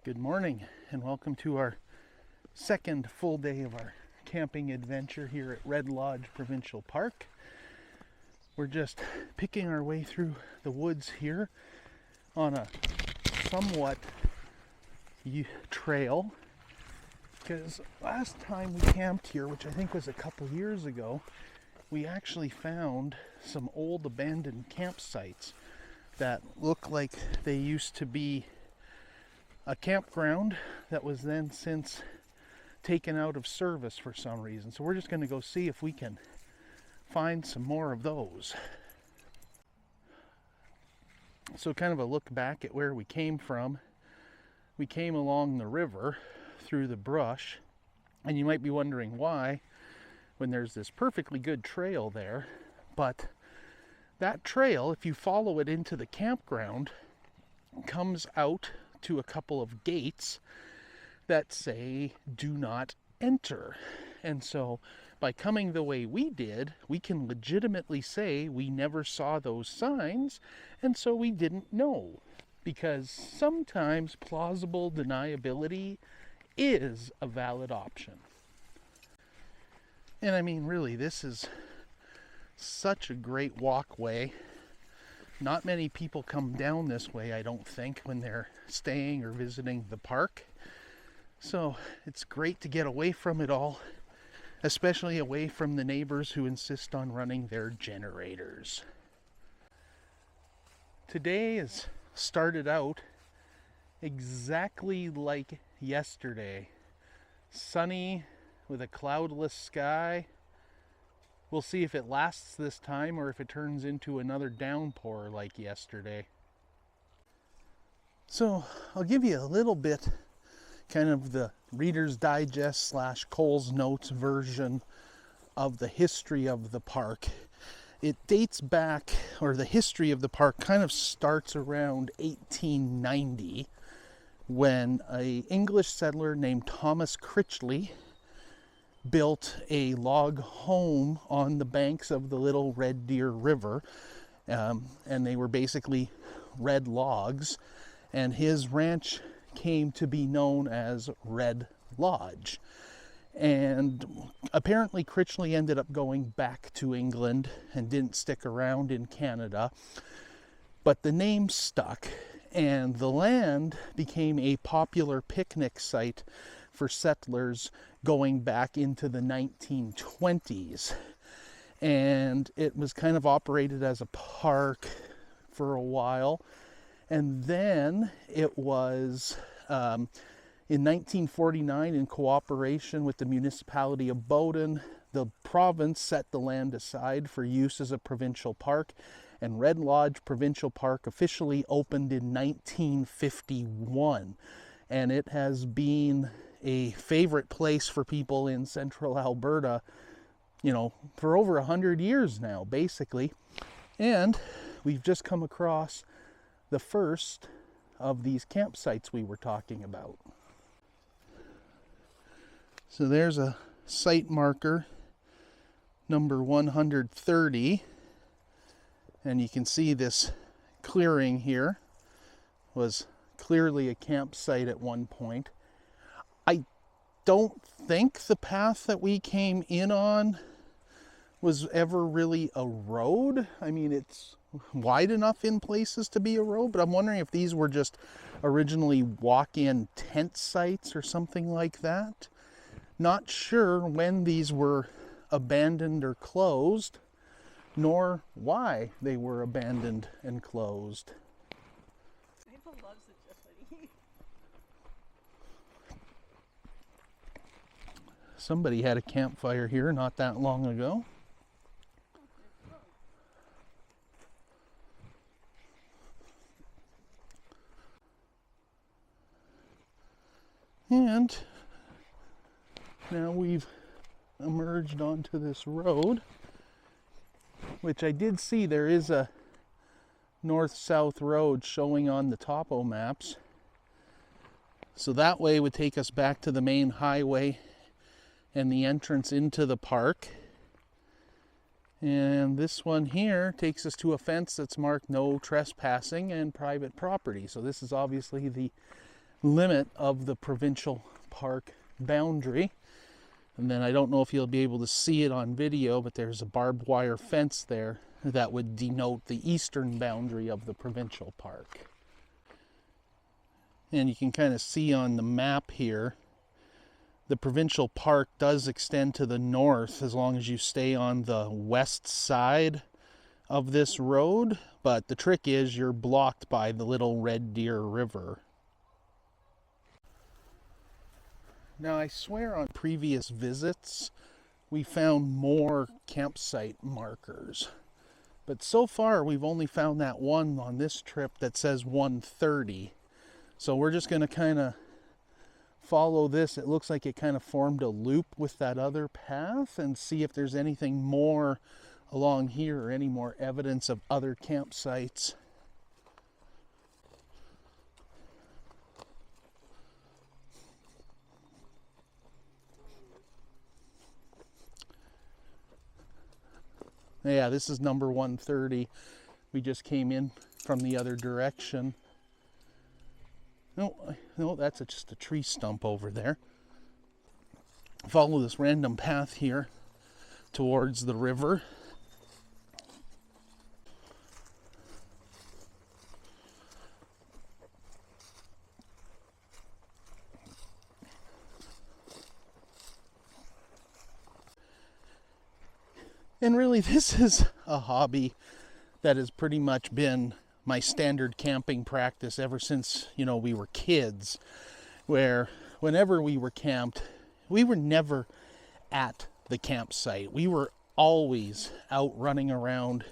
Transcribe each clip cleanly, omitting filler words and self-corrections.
Good morning and welcome to our second full day of our camping adventure here at Red Lodge Provincial Park. We're just picking our way through the woods here on a somewhat trail, because last time we camped here, which I think was a couple years ago, we actually found some old abandoned campsites that look like they used to be a campground that was then since taken out of service for some reason. So we're just going to go see if we can find some more of those. So kind of a look back at where we came from. We came along the river through the brush, and you might be wondering why when there's this perfectly good trail there. But that trail, if you follow it into the campground, comes out to a couple of gates that say do not enter. And so by coming the way we did, we can legitimately say we never saw those signs, and so we didn't know, because sometimes plausible deniability is a valid option. And I mean, really, this is such a great walkway. Not many people come down this way, I don't think, when they're staying or visiting the park. So it's great to get away from it all, especially away from the neighbors who insist on running their generators. Today has started out exactly like yesterday. Sunny with a cloudless sky. We'll see if it lasts this time or if it turns into another downpour like yesterday. So I'll give you a little bit kind of the Reader's Digest / Cole's Notes version of the history of the park. It dates back, or the history of the park kind of starts around 1890 when an English settler named Thomas Critchley built a log home on the banks of the Little Red Deer River, and they were basically red logs, and his ranch came to be known as Red Lodge. And apparently Critchley ended up going back to England and didn't stick around in Canada, but the name stuck, and the land became a popular picnic site for settlers going back into the 1920s. And it was kind of operated as a park for a while. And then it was, in 1949, in cooperation with the municipality of Bowden, the province set the land aside for use as a provincial park, and Red Lodge Provincial Park officially opened in 1951. And it has been a favorite place for people in central Alberta, for over 100 years now, basically. And we've just come across the first of these campsites we were talking about. So there's a site marker, number 130, and you can see this clearing here was clearly a campsite at one point. I don't think the path that we came in on was ever really a road. I mean, it's wide enough in places to be a road, but I'm wondering if these were just originally walk-in tent sites or something like that. Not sure when these were abandoned or closed, nor why they were abandoned and closed. Somebody had a campfire here not that long ago. And now we've emerged onto this road, which I did see there is a north-south road showing on the topo maps. So that way would take us back to the main highway and the entrance into the park. And this one here takes us to a fence that's marked no trespassing and private property. So this is obviously the limit of the provincial park boundary. And then I don't know if you'll be able to see it on video, but there's a barbed wire fence there that would denote the eastern boundary of the provincial park. And you can kind of see on the map here, the provincial park does extend to the north as long as you stay on the west side of this road, but the trick is you're blocked by the Little Red Deer River. Now, I swear on previous visits we found more campsite markers, but so far we've only found that one on this trip that says 130. So we're just going to kind of follow this. It looks like it kind of formed a loop with that other path, and see if there's anything more along here or any more evidence of other campsites. Yeah, this is number 130. We just came in from the other direction. No, that's just a tree stump over there. Follow this random path here towards the river. And really, this is a hobby that has pretty much been my standard camping practice ever since, we were kids, where whenever we were camped, we were never at the campsite. We were always out running around,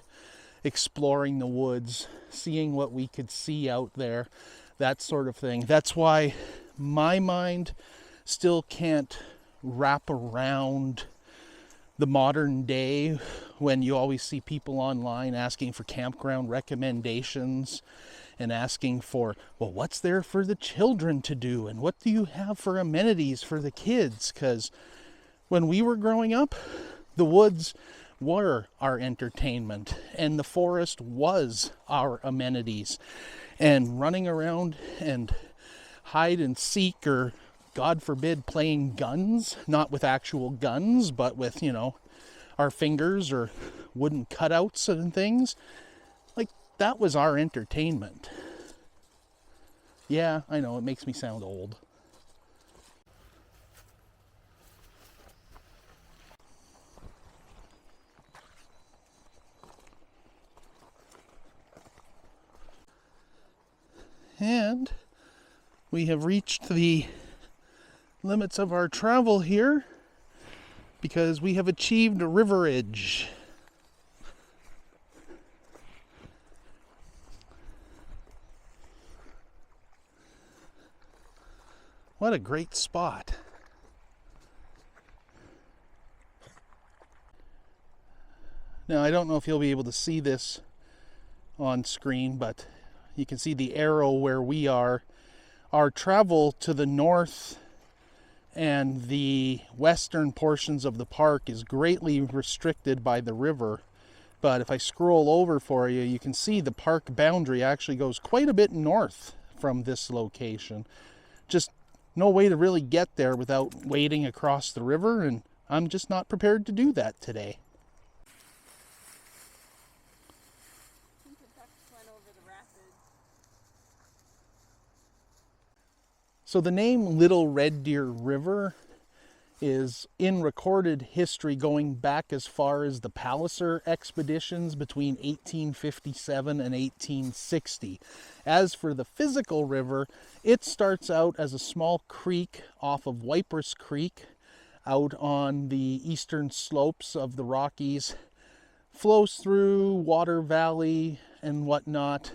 exploring the woods, seeing what we could see out there, that sort of thing. That's why my mind still can't wrap around the modern day when you always see people online asking for campground recommendations and asking for, well, what's there for the children to do and what do you have for amenities for the kids? Because when we were growing up, the woods were our entertainment and the forest was our amenities, and running around and hide and seek, or God forbid, playing guns, not with actual guns, but with, our fingers or wooden cutouts and things. Like, that was our entertainment. Yeah, I know, it makes me sound old. And we have reached the limits of our travel here because we have achieved a riverage. What a great spot. Now, I don't know if you'll be able to see this on screen, but you can see the arrow where we are. Our travel to the north and the western portions of the park is greatly restricted by the river. But if I scroll over for you, you can see the park boundary actually goes quite a bit north from this location. Just no way to really get there without wading across the river, and I'm just not prepared to do that today. So the name Little Red Deer River is in recorded history going back as far as the Palliser expeditions between 1857 and 1860. As for the physical river, it starts out as a small creek off of Wipers Creek out on the eastern slopes of the Rockies, flows through Water Valley and whatnot,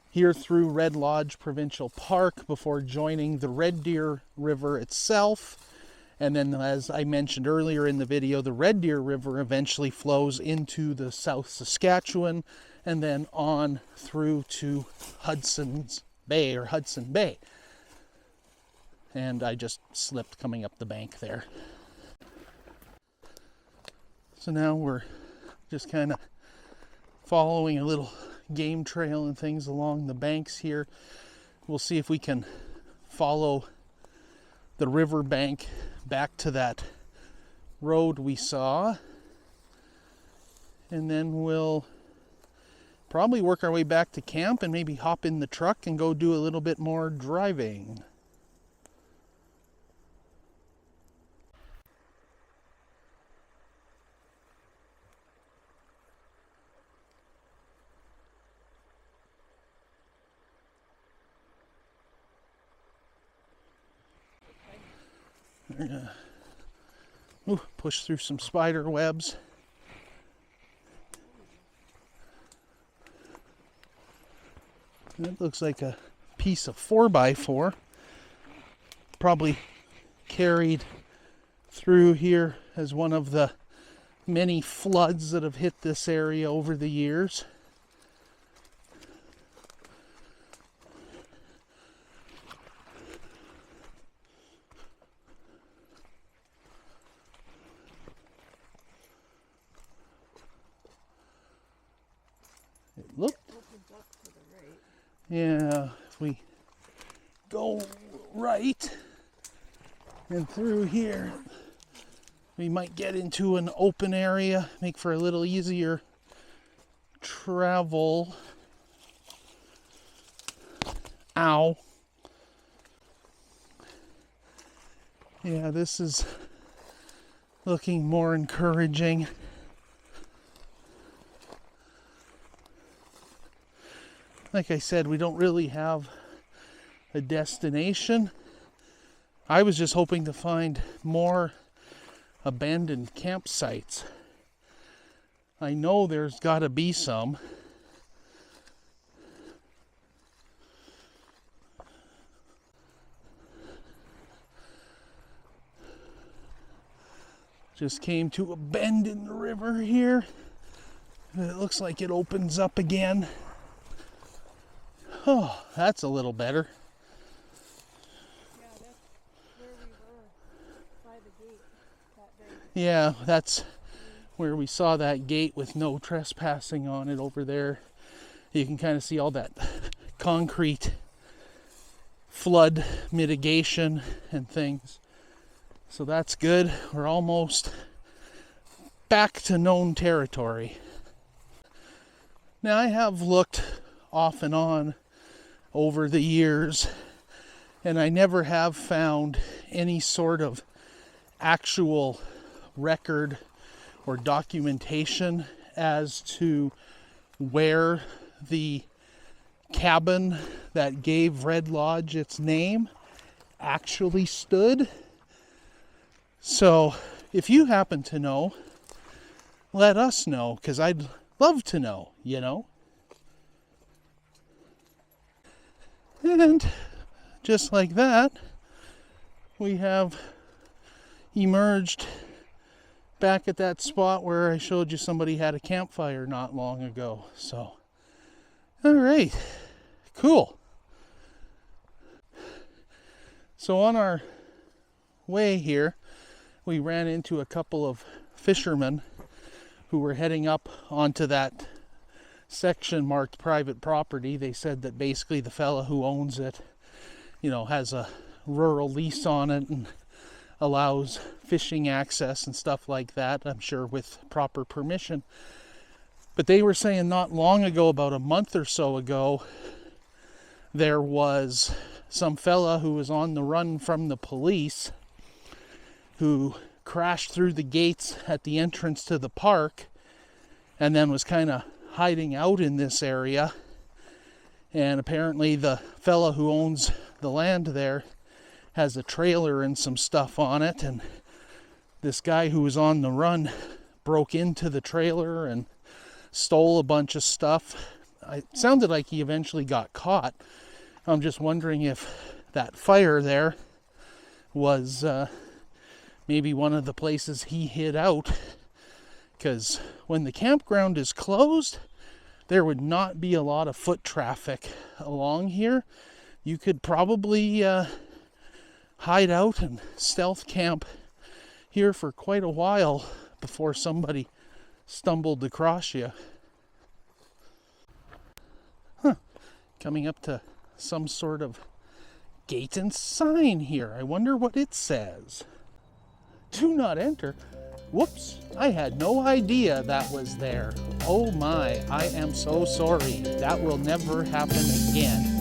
here through Red Lodge Provincial Park before joining the Red Deer River itself. And then, as I mentioned earlier in the video, the Red Deer River eventually flows into the South Saskatchewan and then on through to Hudson's Bay, or Hudson Bay. And I just slipped coming up the bank there. So now we're just kind of following a little game trail and things along the banks here. We'll see if we can follow the riverbank back to that road we saw, and then we'll probably work our way back to camp and maybe hop in the truck and go do a little bit more driving. Push through some spider webs. That looks like a piece of 4x4, probably carried through here as one of the many floods that have hit this area over the years. It looked, yeah, if we go right and through here, we might get into an open area, make for a little easier travel. Ow. Yeah, this is looking more encouraging. Like I said, we don't really have a destination. I was just hoping to find more abandoned campsites. I know there's got to be some. Just came to a bend in the river here. It looks like it opens up again. Oh, that's a little better. Yeah, that's where we were, by the gate that day. Yeah, that's where we saw that gate with no trespassing on it over there. You can kind of see all that concrete flood mitigation and things. So that's good. We're almost back to known territory. Now, I have looked off and on over the years, and I never have found any sort of actual record or documentation as to where the cabin that gave Red Lodge its name actually stood. So if you happen to know, let us know, because I'd love to know, you know. And just like that, we have emerged back at that spot where I showed you somebody had a campfire not long ago. So, all right, cool. So on our way here, we ran into a couple of fishermen who were heading up onto that section marked private property. They said that basically the fella who owns it, you know, has a rural lease on it and allows fishing access and stuff like that, I'm sure with proper permission. But they were saying not long ago, about a month or so ago, there was some fella who was on the run from the police who crashed through the gates at the entrance to the park and then was kind of hiding out in this area. And apparently the fella who owns the land there has a trailer and some stuff on it, and this guy who was on the run broke into the trailer and stole a bunch of stuff. It sounded like he eventually got caught. I'm just wondering if that fire there was maybe one of the places he hid out, because when the campground is closed, there would not be a lot of foot traffic along here. You could probably hide out and stealth camp here for quite a while before somebody stumbled across you. Coming up to some sort of gate and sign here. I wonder what it says. Do not enter. Whoops, I had no idea that was there. Oh my, I am so sorry. That will never happen again.